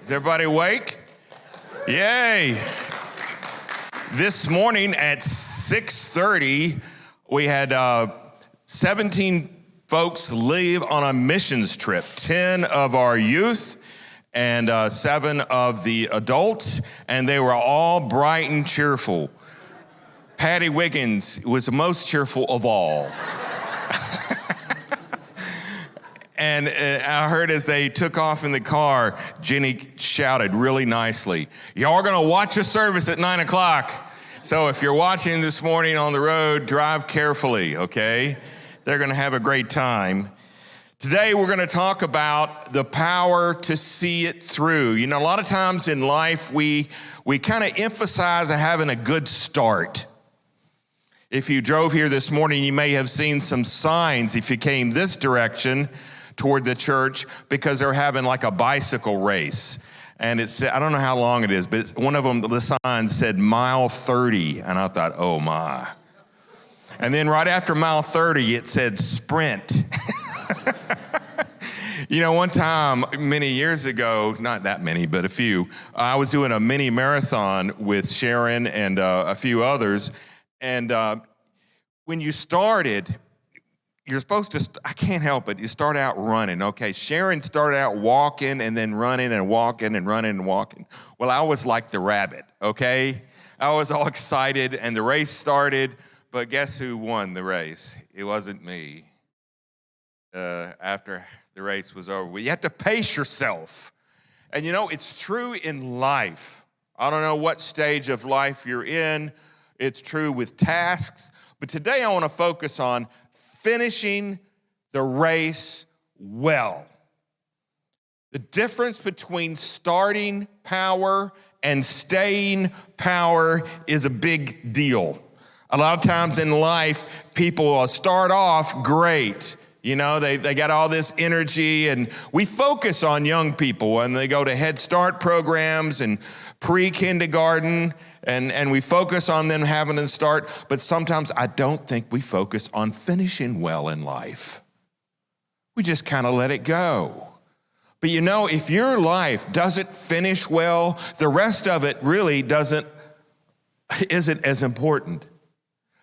Is everybody awake? Yay. This morning at 6:30, we had 17 folks leave on a missions trip, 10 of our youth and 7 of the adults, and they were all bright and cheerful. Patty Wiggins was the most cheerful of all. And I heard as they took off in the car, Jenny shouted really nicely, "Y'all are gonna watch the service at 9 o'clock. So if you're watching this morning on the road, drive carefully, okay? They're gonna have a great time. Today we're gonna talk about the power to see it through. You know, a lot of times in life, we kind of emphasize having a good start. If you drove here this morning, you may have seen some signs if you came this direction toward the church because they're having like a bicycle race. And it's, I don't know how long it is, but one of them, the sign said mile 30. And I thought, oh my. And then right after mile 30, it said sprint. You know, one time, many years ago, not that many, but a few, I was doing a mini marathon with Sharon and a few others. And when you started, you're supposed to, I can't help it, you start out running, okay? Sharon started out walking and then running and walking and running and walking. Well, I was like the rabbit, okay? I was all excited and the race started, but guess who won the race? It wasn't me. After the race was over, well, you have to pace yourself. And you know, it's true in life. I don't know what stage of life you're in. It's true with tasks. But today I want to focus on finishing the race well. The difference between starting power and staying power is a big deal. A lot of times in life, people start off great. You know, they got all this energy, and we focus on young people when they go to Head Start programs and pre-kindergarten, and we focus on them having a start, but sometimes I don't think we focus on finishing well in life. We just kind of let it go. But you know, if your life doesn't finish well, the rest of it really isn't as important.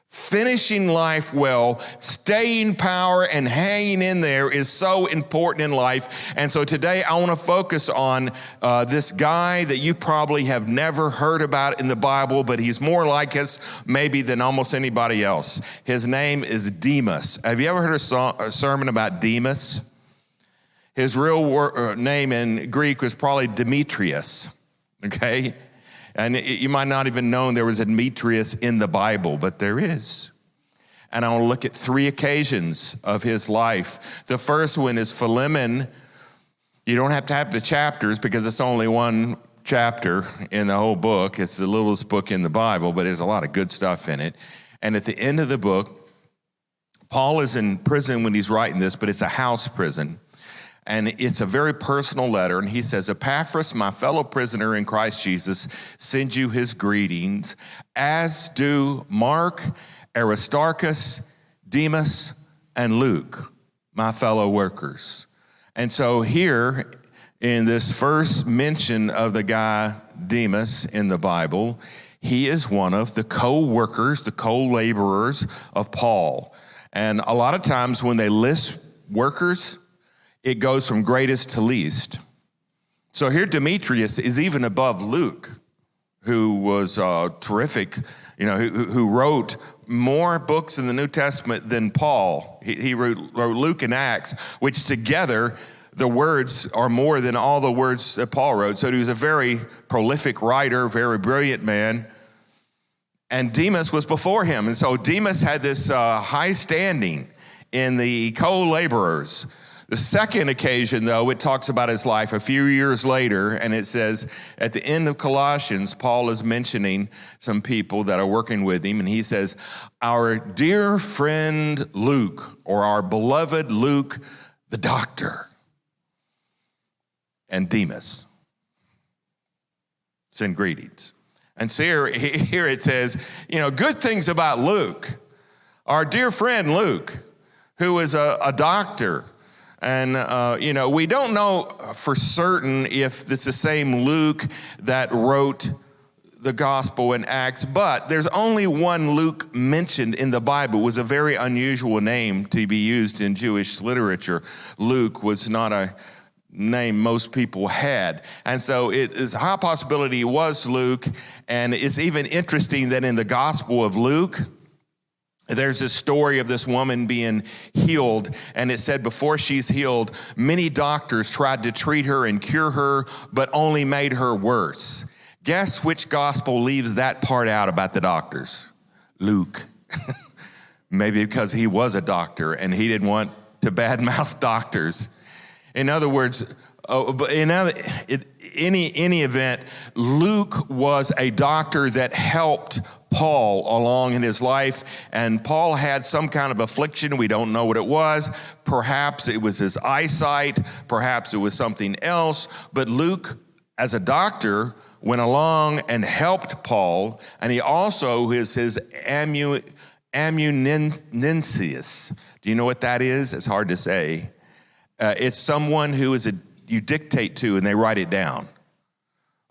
Finishing life well, staying power, and hanging in there is so important in life. And so today I want to focus on this guy that you probably have never heard about in the Bible, but he's more like us maybe than almost anybody else. His name is Demas. Have you ever heard a sermon about Demas? His real name in Greek was probably Demetrius, okay? And you might not even know there was a Demetrius in the Bible, but there is. And I want to look at 3 occasions of his life. The first one is Philemon. You don't have to have the chapters because it's only one chapter in the whole book. It's the littlest book in the Bible, but there's a lot of good stuff in it. And at the end of the book, Paul is in prison when he's writing this, but it's a house prison. And it's a very personal letter, and he says, Epaphras, my fellow prisoner in Christ Jesus, sends you his greetings, as do Mark, Aristarchus, Demas, and Luke, my fellow workers. And so here, in this first mention of the guy Demas in the Bible, he is one of the co-workers, the co-laborers of Paul. And a lot of times when they list workers, it goes from greatest to least. So here Demetrius is even above Luke, who was terrific, you know, who wrote more books in the New Testament than Paul. He wrote Luke and Acts, which together, the words are more than all the words that Paul wrote. So he was a very prolific writer, very brilliant man. And Demas was before him. And so Demas had this high standing in the co-laborers. The second occasion, though, it talks about his life a few years later, and it says at the end of Colossians, Paul is mentioning some people that are working with him, and he says, our dear friend Luke, or our beloved Luke, the doctor, and Demas, send greetings. And so here it says, you know, good things about Luke. Our dear friend Luke, who is a doctor, And, we don't know for certain if it's the same Luke that wrote the gospel in Acts, but there's only one Luke mentioned in the Bible. It was a very unusual name to be used in Jewish literature. Luke was not a name most people had. And so it is a high possibility it was Luke. And it's even interesting that in the Gospel of Luke, there's a story of this woman being healed, and it said before she's healed, many doctors tried to treat her and cure her, but only made her worse. Guess which gospel leaves that part out about the doctors? Luke. Maybe because he was a doctor and he didn't want to badmouth doctors. In other words, in any event, Luke was a doctor that helped Paul along in his life, and Paul had some kind of affliction. We don't know what it was. Perhaps it was his eyesight. Perhaps it was something else. But Luke, as a doctor, went along and helped Paul, and he also is his amanuensis. Do you know what that is? It's hard to say. It's someone who you dictate to and they write it down.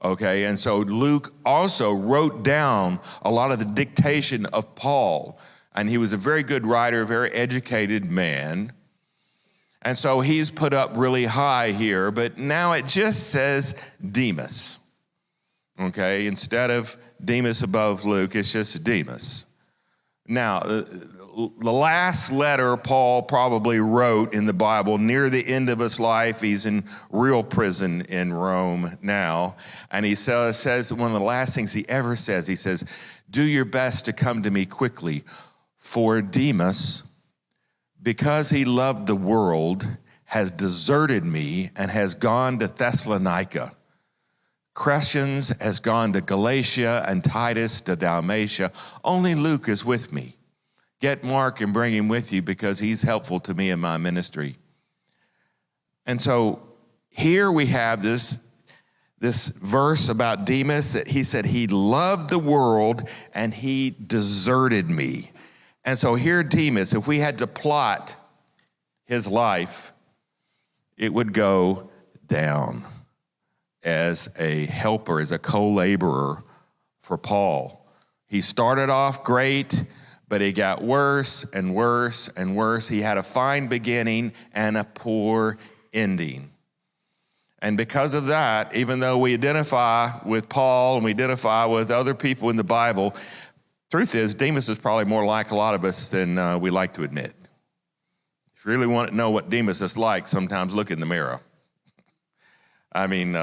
Okay, and so Luke also wrote down a lot of the dictation of Paul, and he was a very good writer, a very educated man. And so he's put up really high here, but now it just says Demas. Okay, instead of Demas above Luke, it's just Demas. Now, the last letter Paul probably wrote in the Bible near the end of his life, he's in real prison in Rome now, and he says one of the last things he ever says, he says, "Do your best to come to me quickly, for Demas, because he loved the world, has deserted me and has gone to Thessalonica. Crescens has gone to Galatia and Titus to Dalmatia. Only Luke is with me. Get Mark and bring him with you because he's helpful to me in my ministry." And so here we have this verse about Demas that he said he loved the world and he deserted me. And so here Demas, if we had to plot his life, it would go down as a helper, as a co-laborer for Paul. He started off great, but he got worse and worse and worse. He had a fine beginning and a poor ending. And because of that, even though we identify with Paul and we identify with other people in the Bible, truth is, Demas is probably more like a lot of us than we like to admit. If you really want to know what Demas is like, sometimes look in the mirror. I mean,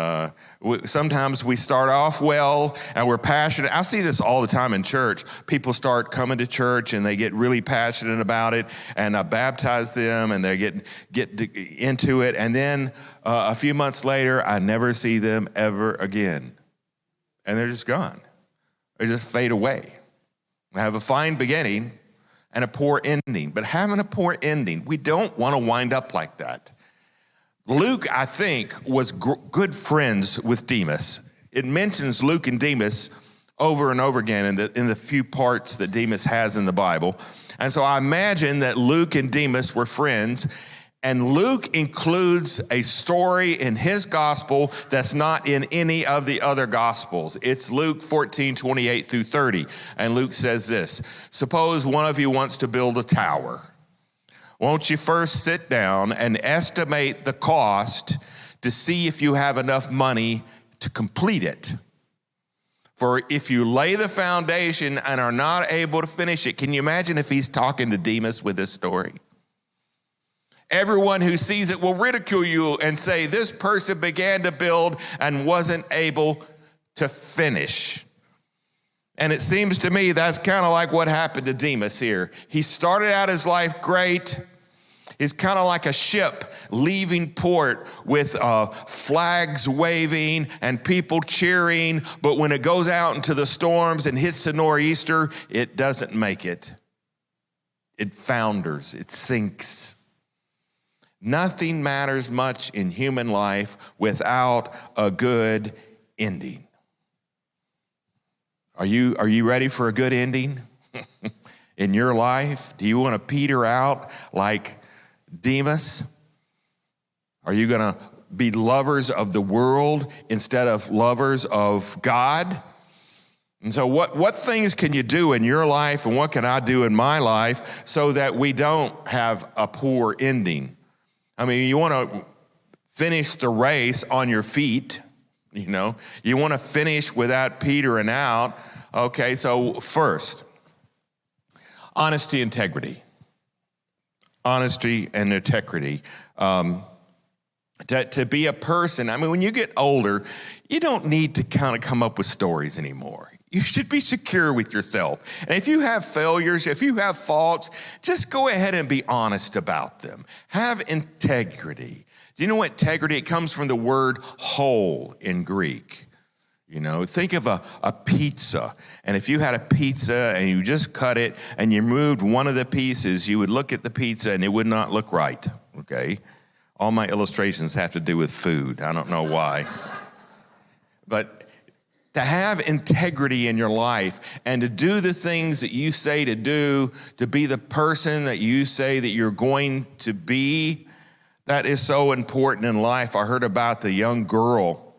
sometimes we start off well and we're passionate. I see this all the time in church. People start coming to church and they get really passionate about it, and I baptize them and they get into it. And then a few months later, I never see them ever again. And they're just gone. They just fade away. We have a fine beginning and a poor ending. But having a poor ending, we don't want to wind up like that. Luke, I think, was good friends with Demas. It mentions Luke and Demas over and over again in the few parts that Demas has in the Bible. And so I imagine that Luke and Demas were friends. And Luke includes a story in his gospel that's not in any of the other gospels. It's Luke 14:28 through 30. And Luke says this: "Suppose one of you wants to build a tower. Won't you first sit down and estimate the cost to see if you have enough money to complete it? For if you lay the foundation and are not able to finish it," can you imagine if he's talking to Demas with this story? "Everyone who sees it will ridicule you and say, 'This person began to build and wasn't able to finish.'" And it seems to me that's kind of like what happened to Demas here. He started out his life great. He's kind of like a ship leaving port with flags waving and people cheering, but when it goes out into the storms and hits the nor'easter, it doesn't make it. It founders, it sinks. Nothing matters much in human life without a good ending. Are you ready for a good ending in your life? Do you want to peter out like Demas? Are you going to be lovers of the world instead of lovers of God? And so what things can you do in your life, and what can I do in my life so that we don't have a poor ending? I mean, you want to finish the race on your feet, you know. You want to finish without petering out. Okay, so first, honesty, integrity. Honesty and integrity. To be a person, I mean, when you get older, you don't need to kind of come up with stories anymore. You should be secure with yourself. And if you have failures, if you have faults, just go ahead and be honest about them. Have integrity. Do you know what integrity? It comes from the word whole in Greek. You know, think of a pizza. And if you had a pizza and you just cut it and you moved one of the pieces, you would look at the pizza and it would not look right, okay? All my illustrations have to do with food. I don't know why. But to have integrity in your life and to do the things that you say to do, to be the person that you say that you're going to be, that is so important in life. I heard about the young girl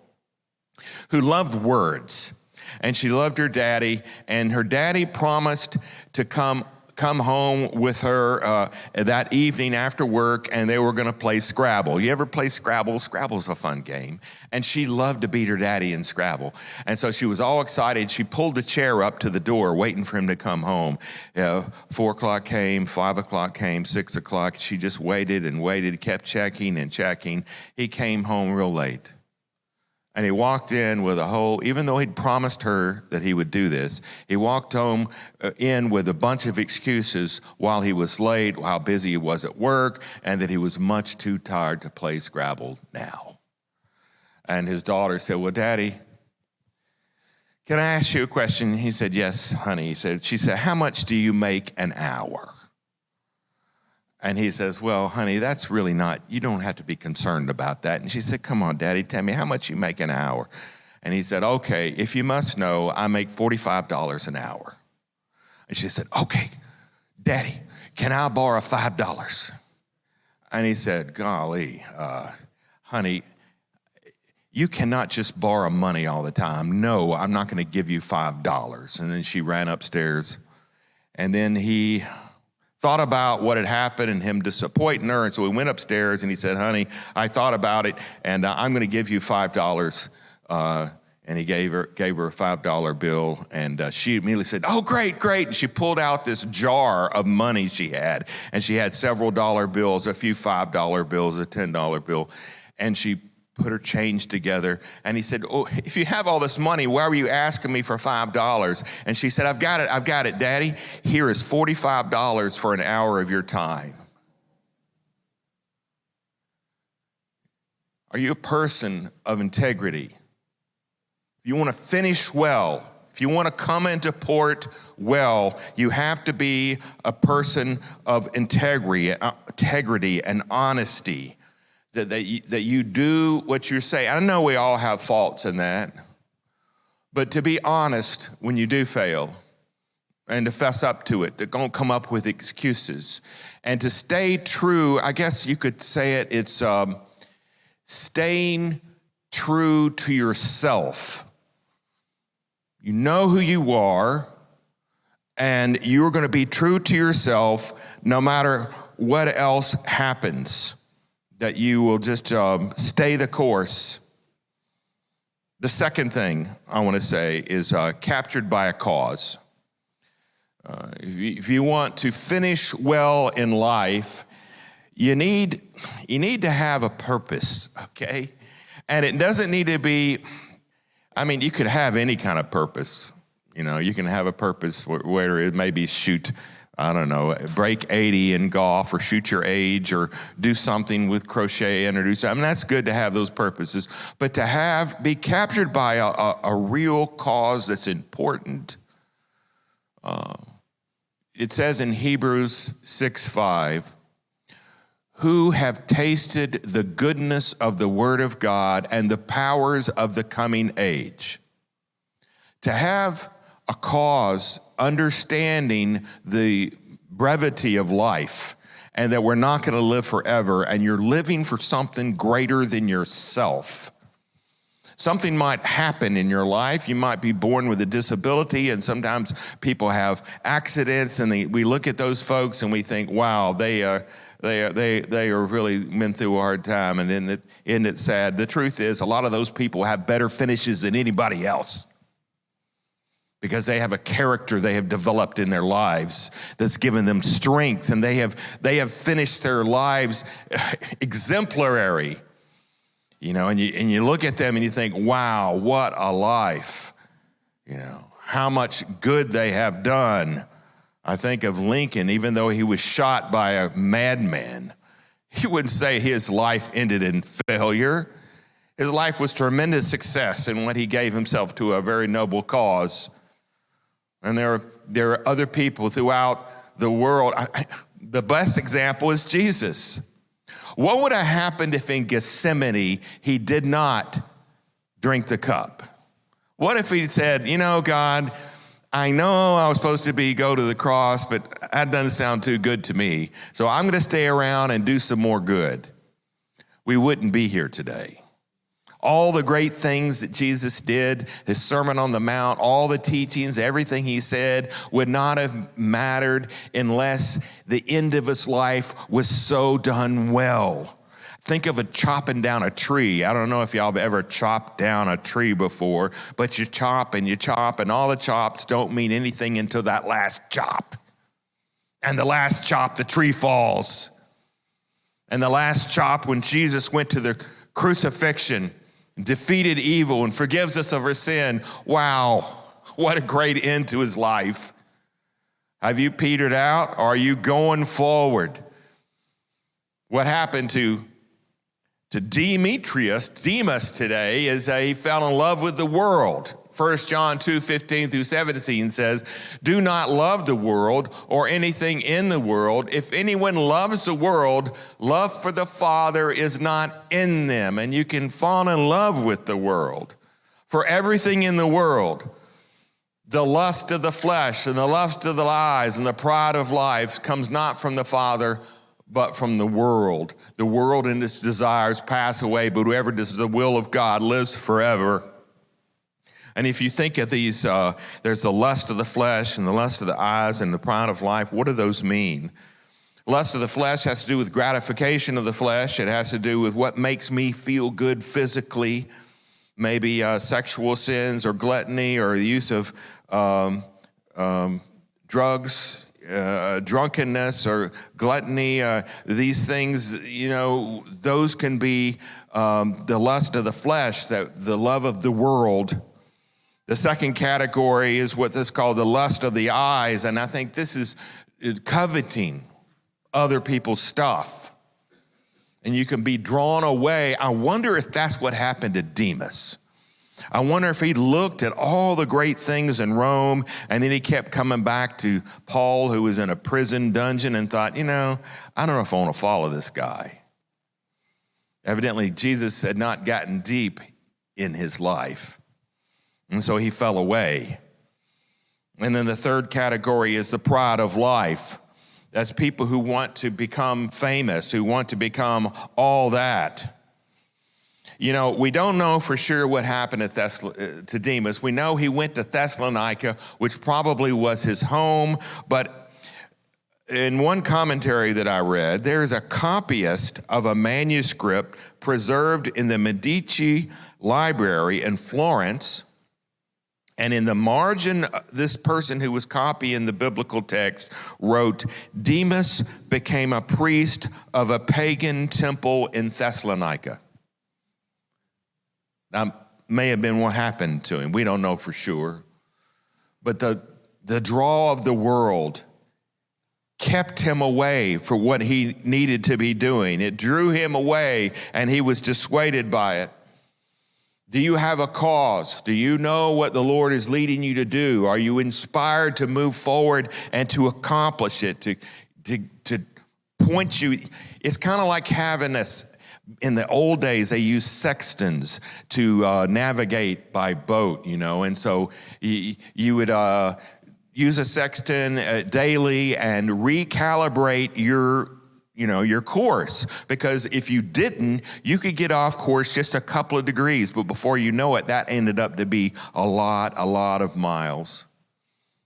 who loved words, and she loved her daddy, and her daddy promised to come home with her that evening after work, and they were going to play Scrabble. You ever play Scrabble? Scrabble's a fun game. And she loved to beat her daddy in Scrabble. And so she was all excited. She pulled the chair up to the door, waiting for him to come home. 4 o'clock came, 5 o'clock came, 6 o'clock. She just waited and waited, kept checking and checking. He came home real late. And he walked in with even though he'd promised her that he would do this, he walked home in with a bunch of excuses while he was late, how busy he was at work, and that he was much too tired to play Scrabble now. And his daughter said, well, Daddy, can I ask you a question? He said, yes, honey. She said, how much do you make an hour? And he says, well, honey, that's really not, you don't have to be concerned about that. And she said, come on, Daddy, tell me how much you make an hour. And he said, okay, if you must know, I make $45 an hour. And she said, okay, Daddy, can I borrow $5? And he said, golly, honey, you cannot just borrow money all the time. No, I'm not going to give you $5. And then she ran upstairs, and then he thought about what had happened and him disappointing her. And so he went upstairs and he said, honey, I thought about it, and I'm going to give you $5. And he gave her a $5 bill, and she immediately said, oh, great, great. And she pulled out this jar of money she had, and she had several dollar bills, a few $5 bills, a $10 bill, and she put her change together. And he said, oh, if you have all this money, why were you asking me for $5? And she said, I've got it, Daddy. Here is $45 for an hour of your time. Are you a person of integrity? If you want to finish well, if you want to come into port well, you have to be a person of integrity and honesty. That you do what you say. I know we all have faults in that, but to be honest when you do fail, and to fess up to it, to don't come up with excuses, and to stay true. I guess you could say it's staying true to yourself. You know who you are, and you're going to be true to yourself no matter what else happens. That you will just stay the course. The second thing I want to say is captured by a cause. If you want to finish well in life, you need to have a purpose, okay? And it doesn't need to be, I mean, you could have any kind of purpose. You know, you can have a purpose where it may be break 80 in golf, or shoot your age, or do something with crochet, introduce. I mean, that's good to have those purposes, but to be captured by a real cause that's important. It says in Hebrews 6:5, who have tasted the goodness of the word of God and the powers of the coming age. To have a cause, understanding the brevity of life and that we're not going to live forever, and you're living for something greater than yourself. Something might happen in your life. You might be born with a disability, and sometimes people have accidents, and we look at those folks and we think, wow, they are really been through a hard time, and isn't it sad? The truth is, a lot of those people have better finishes than anybody else because they have a character they have developed in their lives that's given them strength, and they have finished their lives exemplary. You know, and you look at them and you think, wow, what a life. You know, how much good they have done. I think of Lincoln, even though he was shot by a madman, he wouldn't say his life ended in failure. His life was tremendous success in what he gave himself to a very noble cause. And there are other people throughout the world. The best example is Jesus. What would have happened if in Gethsemane he did not drink the cup? What if he said, you know, God, I know I was supposed to go to the cross, but that doesn't sound too good to me. So I'm going to stay around and do some more good. We wouldn't be here today. All the great things that Jesus did, his Sermon on the Mount, all the teachings, everything he said would not have mattered unless the end of his life was so done well. Think of chopping down a tree. I don't know if y'all have ever chopped down a tree before, but you chop, and all the chops don't mean anything until that last chop. And the last chop, the tree falls. And the last chop, when Jesus went to the crucifixion, defeated evil and forgives us of our sin. Wow, what a great end to his life. Have you petered out? Or are you going forward? What happened to Demas today is he fell in love with the world. 1 John 2:15 through 17 says, do not love the world or anything in the world. If anyone loves the world, love for the Father is not in them. And you can fall in love with the world. For everything in the world, the lust of the flesh and the lust of the eyes and the pride of life comes not from the Father, but from the world. The world and its desires pass away, but whoever does the will of God lives forever. And if you think of these, there's the lust of the flesh and the lust of the eyes and the pride of life. What do those mean? Lust of the flesh has to do with gratification of the flesh. It has to do with what makes me feel good physically, maybe sexual sins or gluttony or the use of drugs, drunkenness or gluttony. These things, you know, those can be the lust of the flesh, the love of the world. The second category is what is called the lust of the eyes, and I think this is coveting other people's stuff. And you can be drawn away. I wonder if that's what happened to Demas. I wonder if he looked at all the great things in Rome, and then he kept coming back to Paul, who was in a prison dungeon, and thought, you know, I don't know if I want to follow this guy. Evidently, Jesus had not gotten deep in his life. And so he fell away. And then the third category is the pride of life. That's people who want to become famous, who want to become all that. You know, we don't know for sure what happened to Demas. We know he went to Thessalonica, which probably was his home. But in one commentary that I read, there is a copyist of a manuscript preserved in the Medici Library in Florence. And in the margin, this person who was copying the biblical text wrote, Demas became a priest of a pagan temple in Thessalonica. That may have been what happened to him. We don't know for sure. But the draw of the world kept him away for what he needed to be doing. It drew him away, and he was dissuaded by it. Do you have a cause? Do you know what the Lord is leading you to do? Are you inspired to move forward and to accomplish it, to point you? It's kind of like having this. In the old days, they used sextants to navigate by boat, you know, and so you would use a sextant daily and recalibrate your your course. Because if you didn't, you could get off course just a couple of degrees, but before you know it, that ended up to be a lot of miles.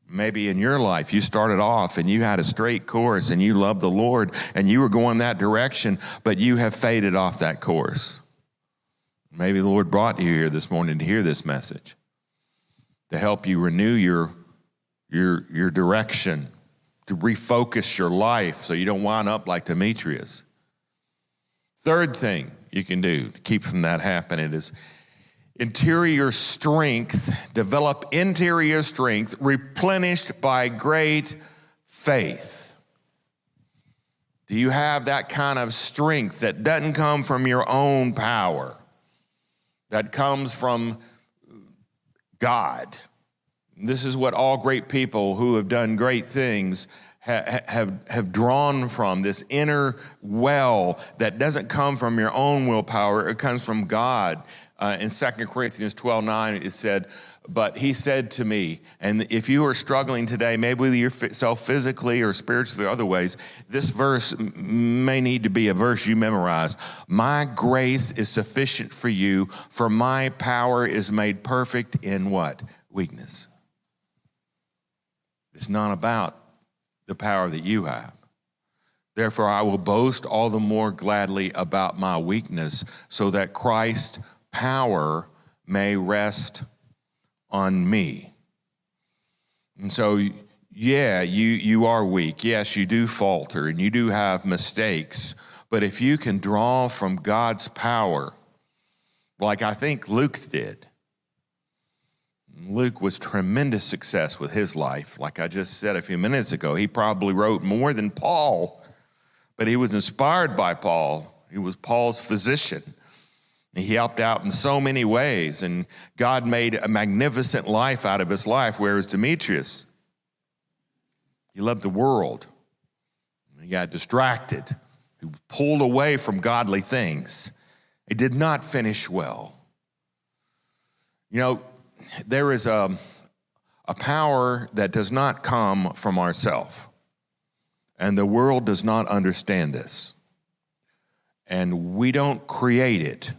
Maybe in your life, you started off and you had a straight course and you loved the Lord and you were going that direction, but you have faded off that course. Maybe the Lord brought you here this morning to hear this message, to help you renew your direction, to refocus your life so you don't wind up like Demetrius. Third thing you can do to keep from that happening is interior strength, develop interior strength replenished by great faith. Do you have that kind of strength that doesn't come from your own power, that comes from God? This is what all great people who have done great things have drawn from, this inner well that doesn't come from your own willpower, it comes from God. In 2 Corinthians 12:9, it said, but he said to me, and if you are struggling today, maybe with yourself physically or spiritually or other ways, this verse may need to be a verse you memorize. My grace is sufficient for you, for my power is made perfect in what? Weakness. It's not about the power that you have. Therefore, I will boast all the more gladly about my weakness, so that Christ's power may rest on me. And so, yeah, you are weak. Yes, you do falter and you do have mistakes. But if you can draw from God's power, like I think Luke did, Luke was tremendous success with his life. Like I just said a few minutes ago, he probably wrote more than Paul, but he was inspired by Paul. He was Paul's physician. He helped out in so many ways, and God made a magnificent life out of his life, whereas Demetrius, he loved the world. He got distracted. He pulled away from godly things. He did not finish well. There is a power that does not come from ourselves, and the world does not understand this. And we don't create it.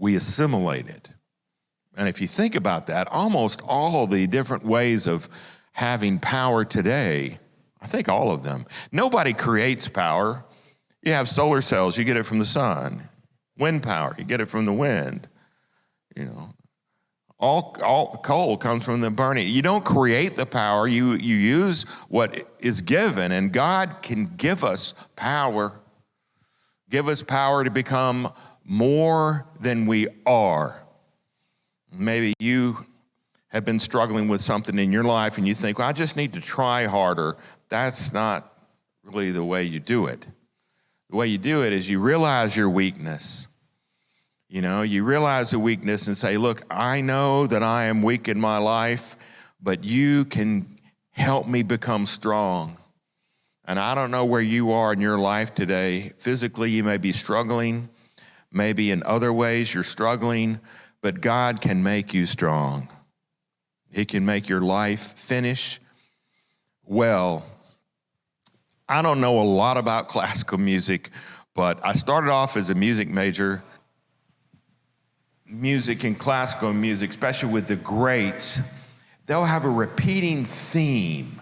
We assimilate it. And if you think about that, almost all the different ways of having power today, I think all of them, nobody creates power. You have solar cells, you get it from the sun. Wind power, you get it from the wind. All coal comes from the burning. You don't create the power, you use what is given, and God can give us power. Give us power to become more than we are. Maybe you have been struggling with something in your life and you think, well, I just need to try harder. That's not really the way you do it. The way you do it is you realize your weakness. You realize the weakness and say, look, I know that I am weak in my life, but you can help me become strong. And I don't know where you are in your life today. Physically, you may be struggling. Maybe in other ways you're struggling, but God can make you strong. He can make your life finish well. I don't know a lot about classical music, but I started off as a music major. Music and classical music, especially with the greats, they'll have a repeating theme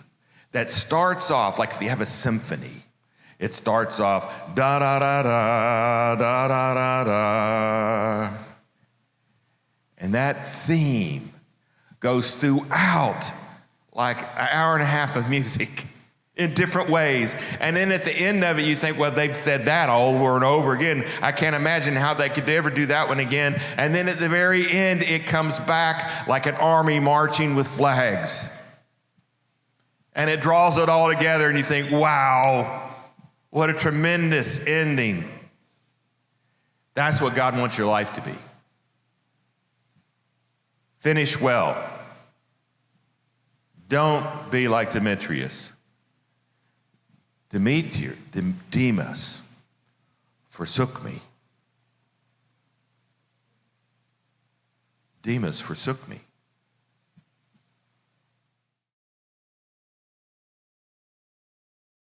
that starts off, like if you have a symphony, it starts off da da da da da da da da, and that theme goes throughout like an hour and a half of music in different ways. And then at the end of it, you think, well, they've said that over and over again. I can't imagine how they could ever do that one again. And then at the very end, it comes back like an army marching with flags. And it draws it all together, and you think, wow, what a tremendous ending. That's what God wants your life to be. Finish well. Don't be like Demetrius. Demas forsook me. Demas forsook me.